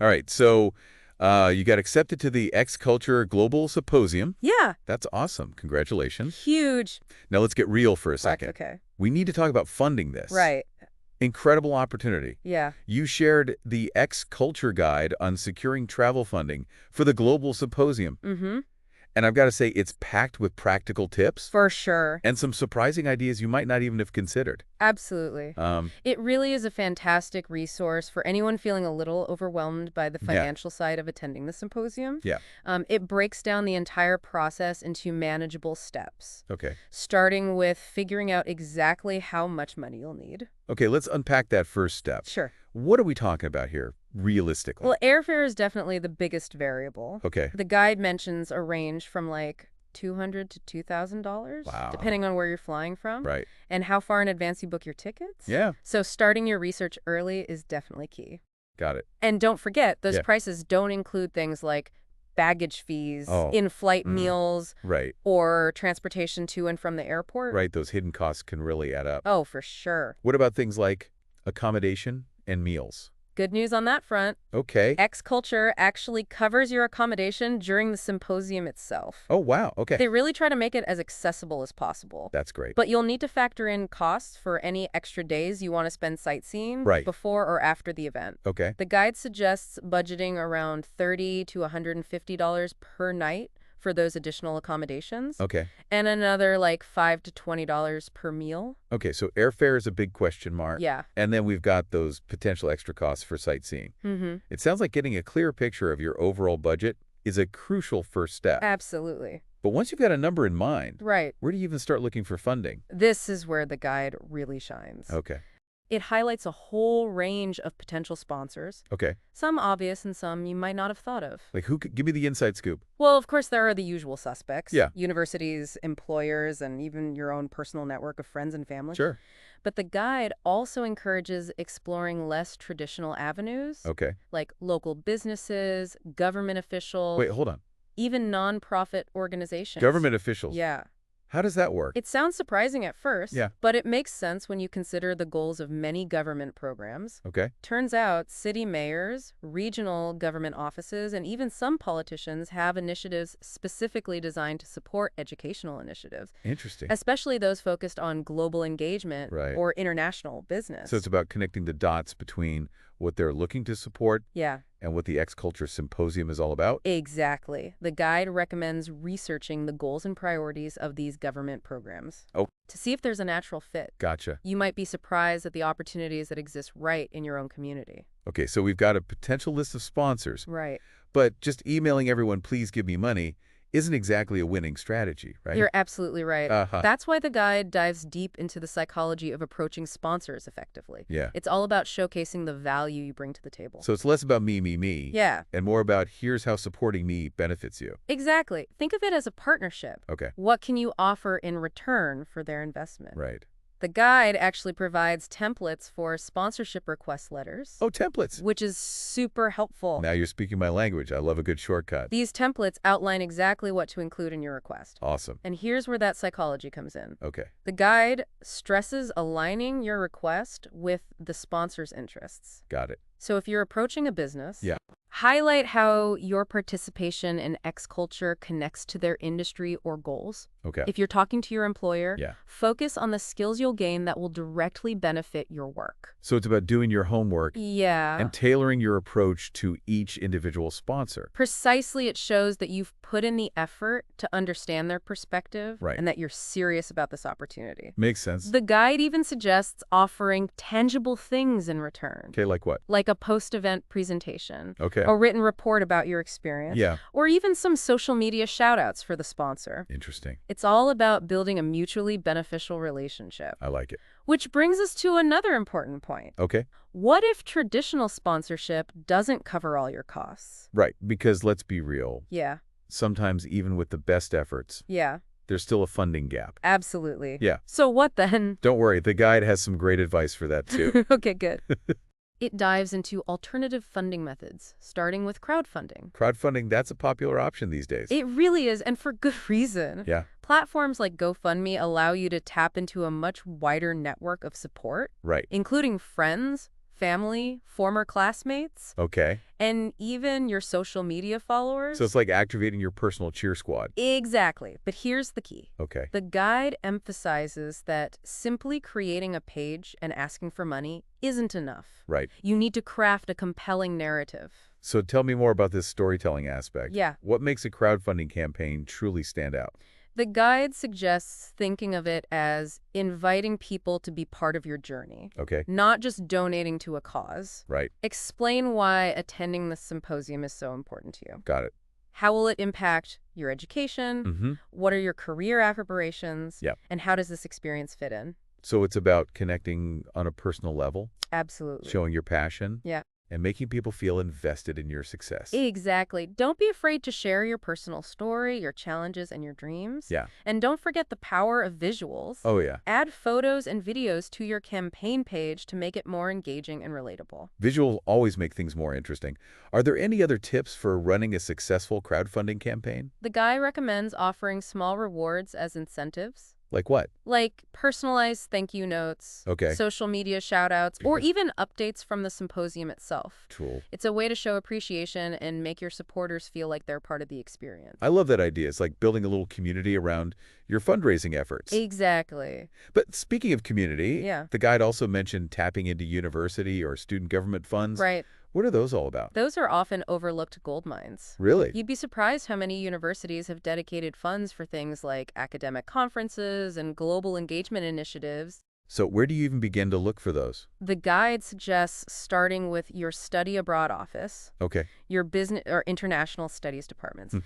All right, so you got accepted to the X Culture Global Symposium. Yeah, That's awesome. Congratulations. huge. Now let's get real for a second. Okay. We need to talk about funding this. Right. Incredible opportunity. Yeah. You shared the X Culture Guide on securing travel funding for the Global Symposium. Mm-hmm. And I've got to say, it's packed with practical tips For sure. and some surprising ideas you might not even have considered. Absolutely. Um, It really is a fantastic resource for anyone feeling a little overwhelmed by the yeah, financial side of attending the symposium. yeah, It breaks down the entire process into manageable steps, okay. starting with figuring out exactly how much money you'll need. Okay, let's unpack that first step. Sure. What are we talking about here, realistically? Well, airfare is definitely the biggest variable. Okay, The guide mentions a range from like $200 to $2,000, wow, depending on where you're flying from right. and how far in advance you book your tickets. Yeah, So starting your research early is definitely key. got it. And don't forget, those Yeah. prices don't include things like baggage fees, Oh, in-flight mm, meals, right, or transportation to and from the airport. right. Those hidden costs can really add up. Oh, for sure. What about things like accommodation and meals? Good news on that front. Okay. X Culture actually covers your accommodation during the symposium itself. Oh, wow. Okay. They really try to make it as accessible as possible. That's great. But you'll need to factor in costs for any extra days you want to spend sightseeing Right. before or after the event. Okay. The guide suggests budgeting around $30 to $150 per night for those additional accommodations, Okay. and another like $5 to $20 per meal. Okay, so airfare is a big question mark. Yeah. And then we've got those potential extra costs for sightseeing. Mm-hmm. It sounds like getting a clear picture of your overall budget is a crucial first step. Absolutely. But once you've got a number in mind, Right. where do you even start looking for funding? This is where the guide really shines. Okay. It highlights a whole range of potential sponsors, Okay. some obvious and some you might not have thought of. Like give me the inside scoop. Well, of course, there are the usual suspects. Yeah. Universities, employers, and even your own personal network of friends and family. Sure. But the guide also encourages exploring less traditional avenues, Okay. like local businesses, government officials, Wait, hold on. even nonprofit organizations. Government officials. Yeah. How does that work? It sounds surprising at first, Yeah. but it makes sense when you consider the goals of many government programs. Okay. Turns out city mayors, regional government offices, and even some politicians have initiatives specifically designed to support educational initiatives, Interesting. especially those focused on global engagement Right. or international business. So it's about connecting the dots between what they're looking to support Yeah, and what the X Culture Symposium is all about? exactly. The guide recommends researching the goals and priorities of these government programs Oh, to see if there's a natural fit. gotcha. You might be surprised at the opportunities that exist right in your own community. Okay, so we've got a potential list of sponsors, Right. but just emailing everyone, please give me money, isn't exactly a winning strategy, right? You're absolutely right. Uh-huh. That's why the guide dives deep into the psychology of approaching sponsors effectively. Yeah. It's all about showcasing the value you bring to the table. So it's less about me, Yeah, and more about here's how supporting me benefits you. exactly. Think of it as a partnership. Okay, What can you offer in return for their investment? right. The guide actually provides templates for sponsorship request letters, Oh, templates. which is super helpful. Now you're speaking my language. I love a good shortcut. These templates outline exactly what to include in your request. Awesome. And here's where that psychology comes in. Okay. The guide stresses aligning your request with the sponsor's interests. Got it. So if you're approaching a business, Yeah. highlight how your participation in X culture connects to their industry or goals. Okay. If you're talking to your employer, Yeah. focus on the skills you'll gain that will directly benefit your work. So it's about doing your homework Yeah. and tailoring your approach to each individual sponsor. Precisely, it shows that you've put in the effort to understand their perspective Right. and that you're serious about this opportunity. Makes sense. The guide even suggests offering tangible things in return, Okay, like what? like a post-event presentation, Okay. a written report about your experience, Yeah. or even some social media shout-outs for the sponsor. Interesting. It's all about building a mutually beneficial relationship. I like it. Which brings us to another important point. Okay. What if traditional sponsorship doesn't cover all your costs? Right, because let's be real. Yeah, Sometimes even with the best efforts, yeah, there's still a funding gap. absolutely. Yeah. So what then? Don't worry, the guide has some great advice for that too. Okay, good. It dives into alternative funding methods, starting with crowdfunding. Crowdfunding, that's a popular option these days. It really is, and for good reason. Yeah. Platforms like GoFundMe allow you to tap into a much wider network of support, Right. including friends, family, former classmates, Okay. and even your social media So followers. it's like activating your personal cheer squad. Exactly. But here's the key. Okay. The guide emphasizes that simply creating a page and asking for money isn't enough. Right. You need to craft a compelling narrative. So tell me more about this storytelling aspect. Yeah. What makes a crowdfunding campaign truly stand out? The guide suggests thinking of it as inviting people to be part of your journey, Okay. not just donating to a cause. Right. Explain why attending the symposium is so important to you. Got it. How will it impact your education? Mm-hmm. What are your career aspirations? Yeah. And how does this experience fit in? So it's about connecting on a personal level, Absolutely. showing your passion, Yeah. and making people feel invested in your success. Exactly. Don't be afraid to share your personal story, your challenges, and your dreams. Yeah. And don't forget the power of visuals. Oh, yeah. Add photos and videos to your campaign page to make it more engaging and relatable. Visuals always make things more interesting. Are there any other tips for running a successful crowdfunding campaign? The guy recommends offering small rewards as incentives, Like what? like personalized thank you notes, Okay. social media shout-outs, or even updates from the symposium itself. Cool. It's a way to show appreciation and make your supporters feel like they're part of the experience. I love that idea. It's like building a little community around your fundraising efforts. Exactly. But speaking of community, Yeah. the guide also mentioned tapping into university or student government funds. Right. What are those all about? Those are often overlooked gold mines. Really? You'd be surprised how many universities have dedicated funds for things like academic conferences and global engagement initiatives. So where do you even begin to look for those? The guide suggests starting with your study abroad office, Okay. your business or international studies departments, Hmm.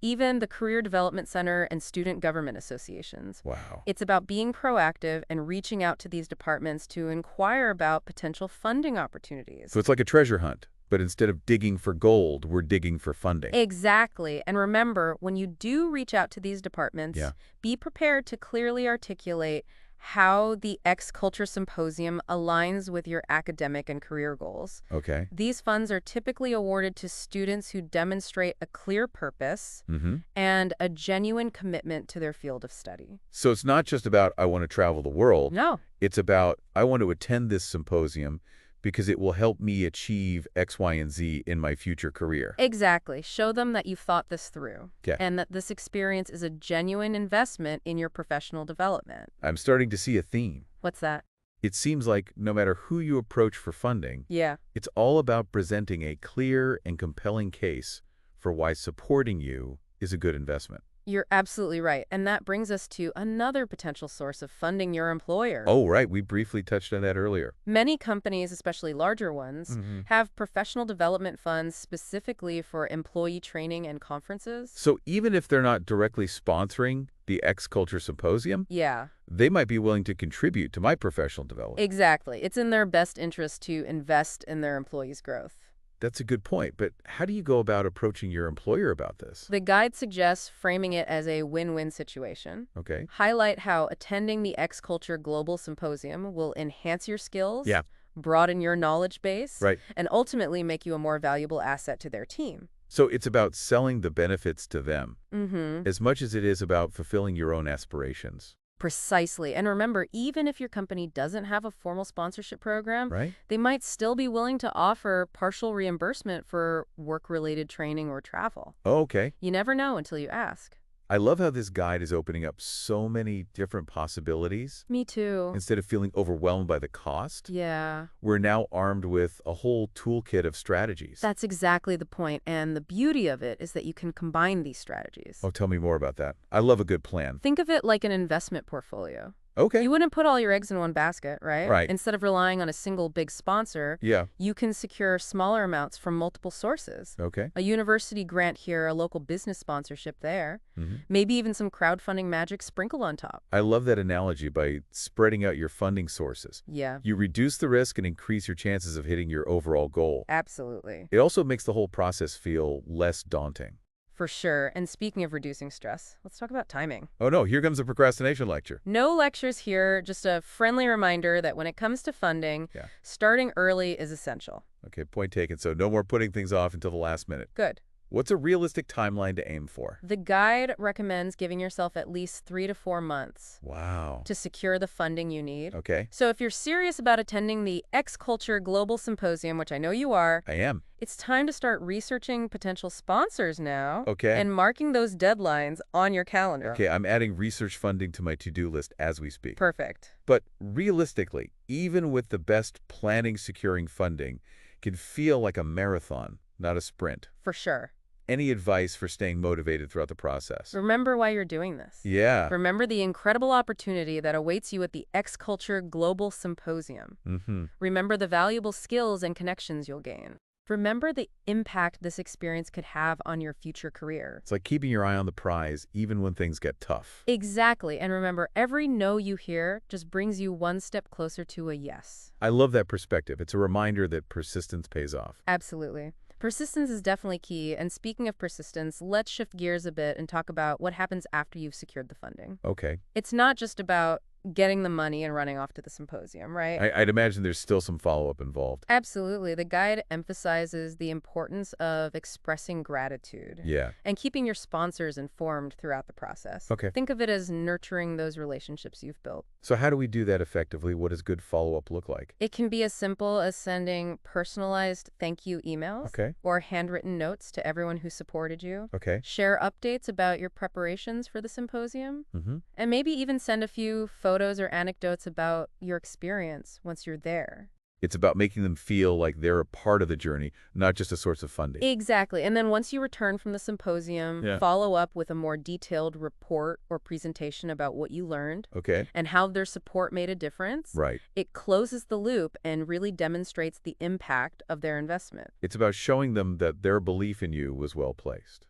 even the Career Development Center and student government associations. Wow. It's about being proactive and reaching out to these departments to inquire about potential funding opportunities. So it's like a treasure hunt, but instead of digging for gold, we're digging for funding. Exactly. And remember, when you do reach out to these departments, Yeah. be prepared to clearly articulate how the X Culture Symposium aligns with your academic and career goals. Okay. These funds are typically awarded to students who demonstrate a clear purpose Mm-hmm. and a genuine commitment to their field of study. So it's not just about I want to travel the world. No. It's about I want to attend this symposium because it will help me achieve X, Y, and Z in my future career. Exactly. Show them that you've thought this through Okay. and that this experience is a genuine investment in your professional development. I'm starting to see a theme. What's that? It seems like no matter who you approach for funding, Yeah. it's all about presenting a clear and compelling case for why supporting you is a good investment. You're absolutely right. And that brings us to another potential source of funding your employer. Oh, right. We briefly touched on that earlier. Many companies, especially larger ones, Mm-hmm. have professional development funds specifically for employee training and conferences. So even if they're not directly sponsoring the X Culture Symposium, Yeah, they might be willing to contribute to my professional development. exactly. It's in their best interest to invest in their employees' growth. That's a good point, but how do you go about approaching your employer about this? The guide suggests framing it as a win-win situation. Okay. Highlight how attending the X Culture Global Symposium will enhance your skills, Yeah. broaden your knowledge base, Right. and ultimately make you a more valuable asset to their team. So it's about selling the benefits to them Mm-hmm. as much as it is about fulfilling your own aspirations, Precisely. And remember, even if your company doesn't have a formal sponsorship program, right? they might still be willing to offer partial reimbursement for work-related training or travel. Oh, okay. You never know until you ask. I love how this guide is opening up so many different possibilities. Me too. Instead of feeling overwhelmed by the cost, Yeah, we're now armed with a whole toolkit of strategies. that's exactly the point. And the beauty of it is that you can combine these strategies. Oh, tell me more about that. I love a good plan. Think of it like an investment portfolio. Okay. You wouldn't put all your eggs in one basket, right? Right. Instead of relying on a single big sponsor, Yeah. you can secure smaller amounts from multiple sources. Okay. A university grant here, a local business sponsorship there, Mm-hmm. maybe even some crowdfunding magic sprinkled on top. I love that analogy by spreading out your funding sources. Yeah, You reduce the risk and increase your chances of hitting your overall goal. absolutely. It also makes the whole process feel less daunting. For sure. And speaking of reducing stress, let's talk about timing. Oh no, here comes a procrastination lecture. No lectures here, just a friendly reminder that when it comes to funding, Yeah. starting early is essential. Okay, point taken. So no more putting things off until the last minute. Good. What's a realistic timeline to aim for? The guide recommends giving yourself at least 3 to 4 months Wow. to secure the funding you need. Okay. So if you're serious about attending the X Culture Global Symposium, which I know you are, I am. it's time to start researching potential sponsors now Okay. and marking those deadlines on your calendar. Okay, I'm adding research funding to my to-do list as we speak. Perfect. But realistically, even with the best planning securing funding, can feel like a marathon, not a sprint. For sure. Any advice for staying motivated throughout the process? Remember why you're doing this. Yeah. Remember the incredible opportunity that awaits you at the X Culture Global Symposium. Mm-hmm. Remember the valuable skills and connections you'll gain. Remember the impact this experience could have on your future career. It's like keeping your eye on the prize even when things get tough. Exactly. And remember, every no you hear just brings you one step closer to a yes. I love that perspective. It's a reminder that persistence pays off. Absolutely. Persistence is definitely key. And speaking of persistence, let's shift gears a bit and talk about what happens after you've secured the funding. Okay. It's not just about getting the money and running off to the symposium, right? I'd imagine there's still some follow-up involved. Absolutely. The guide emphasizes the importance of expressing gratitude Yeah. and keeping your sponsors informed throughout the process. Okay. Think of it as nurturing those relationships you've built. So how do we do that effectively? What does good follow-up look like? It can be as simple as sending personalized thank you emails Okay. or handwritten notes to everyone who supported you. Okay. Share updates about your preparations for the symposium, Mm-hmm. and maybe even send a few photos or anecdotes about your experience once you're there. It's about making them feel like they're a part of the journey, not just a source of funding. Exactly. And then once you return from the symposium, Yeah. follow up with a more detailed report or presentation about what you learned Okay. and how their support made a difference. Right. It closes the loop and really demonstrates the impact of their investment. It's about showing them that their belief in you was well placed.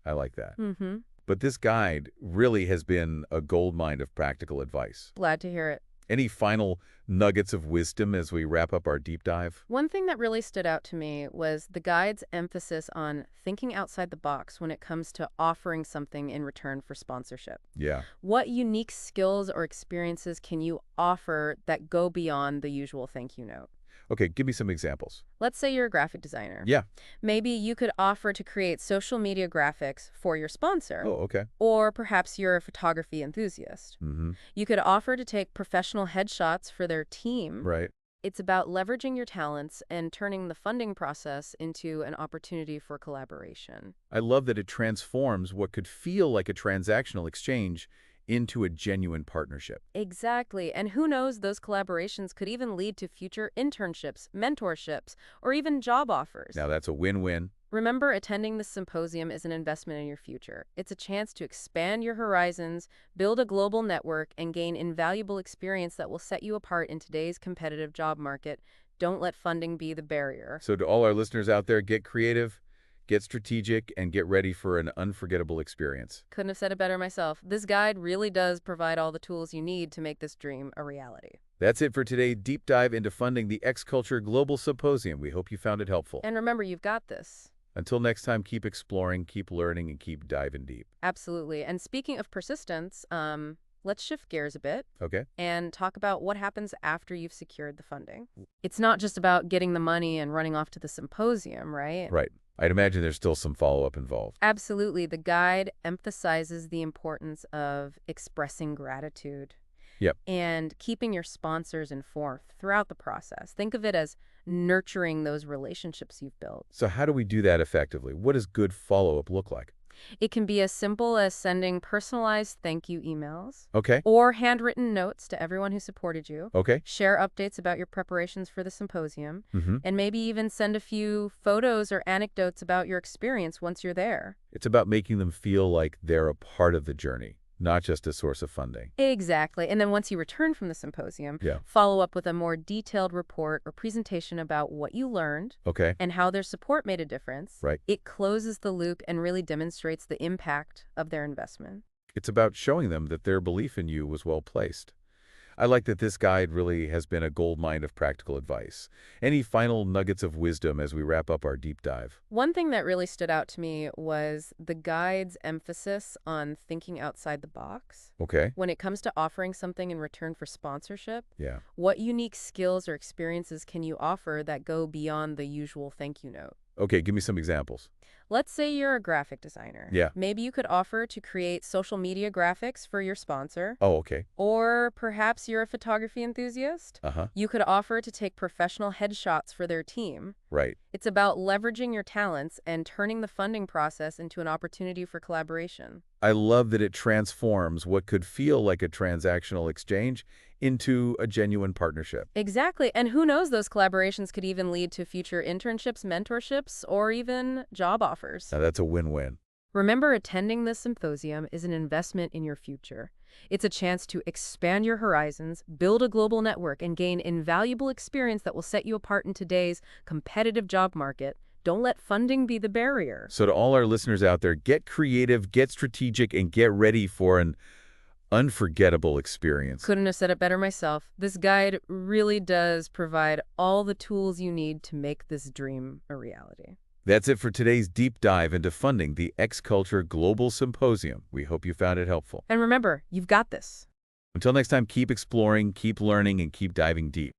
I like that. Mm-hmm. But this guide really has been a goldmine of practical advice. Glad to hear it. Any final nuggets of wisdom as we wrap up our deep dive? One thing that really stood out to me was the guide's emphasis on thinking outside the box when it comes to offering something in return for sponsorship. Yeah. What unique skills or experiences can you offer that go beyond the usual thank you note? Okay, give me some examples. Let's say you're a graphic designer. Yeah. Maybe you could offer to create social media graphics for your sponsor. Oh, okay. Or perhaps you're a photography enthusiast. Mm-hmm. You could offer to take professional headshots for their team. Right. It's about leveraging your talents and turning the funding process into an opportunity for collaboration. I love that it transforms what could feel like a transactional exchange into a genuine partnership. Exactly. And who knows, those collaborations could even lead to future internships, mentorships, or even job offers. Now that's a win-win. Remember, attending the symposium is an investment in your future. It's a chance to expand your horizons, build a global network, and gain invaluable experience that will set you apart in today's competitive job market. Don't let funding be the barrier. So to all our listeners out there, get creative, get strategic, and get ready for an unforgettable experience. Couldn't have said it better myself. This guide really does provide all the tools you need to make this dream a reality. That's it for today. Deep dive into funding the X Culture Global Symposium. We hope you found it helpful. And remember, you've got this. Until next time, keep exploring, keep learning, and keep diving deep. Absolutely. And speaking of persistence, let's shift gears a bit Okay? and talk about what happens after you've secured the funding. It's not just about getting the money and running off to the symposium, right? Right. I'd imagine there's still some follow-up involved. Absolutely. The guide emphasizes the importance of expressing gratitude. Yep. And keeping your sponsors informed throughout the process. Think of it as nurturing those relationships you've built. So how do we do that effectively? What does good follow-up look like? It can be as simple as sending personalized thank you emails Okay? or handwritten notes to everyone who supported you. Okay? Share updates about your preparations for the symposium, Mm-hmm. and maybe even send a few photos or anecdotes about your experience once you're there. It's about making them feel like they're a part of the journey, not just a source of funding. Exactly. And then once you return from the symposium, Yeah. follow up with a more detailed report or presentation about what you learned Okay? and how their support made a difference. Right. It closes the loop and really demonstrates the impact of their investment. It's about showing them that their belief in you was well placed. I like that this guide really has been a goldmine of practical advice. Any final nuggets of wisdom as we wrap up our deep dive? One thing that really stood out to me was the guide's emphasis on thinking outside the box. Okay? When it comes to offering something in return for sponsorship, Yeah. what unique skills or experiences can you offer that go beyond the usual thank you note? Okay, give me some examples. Let's say you're a graphic designer. Yeah. Maybe you could offer to create social media graphics for your sponsor. Oh, okay. Or perhaps you're a photography enthusiast. Uh-huh. You could offer to take professional headshots for their team. Right. It's about leveraging your talents and turning the funding process into an opportunity for collaboration. I love that it transforms what could feel like a transactional exchange into a genuine partnership. Exactly. And who knows, those collaborations could even lead to future internships, mentorships, or even job offers. Now, that's a win-win. Remember, attending this symposium is an investment in your future. It's a chance to expand your horizons, build a global network, and gain invaluable experience that will set you apart in today's competitive job market. Don't let funding be the barrier. So to all our listeners out there, get creative, get strategic, and get ready for an unforgettable experience. Couldn't have said it better myself. This guide really does provide all the tools you need to make this dream a reality. That's it for today's deep dive into funding the X-Culture Global Symposium. We hope you found it helpful. And remember, you've got this. Until next time, keep exploring, keep learning, and keep diving deep.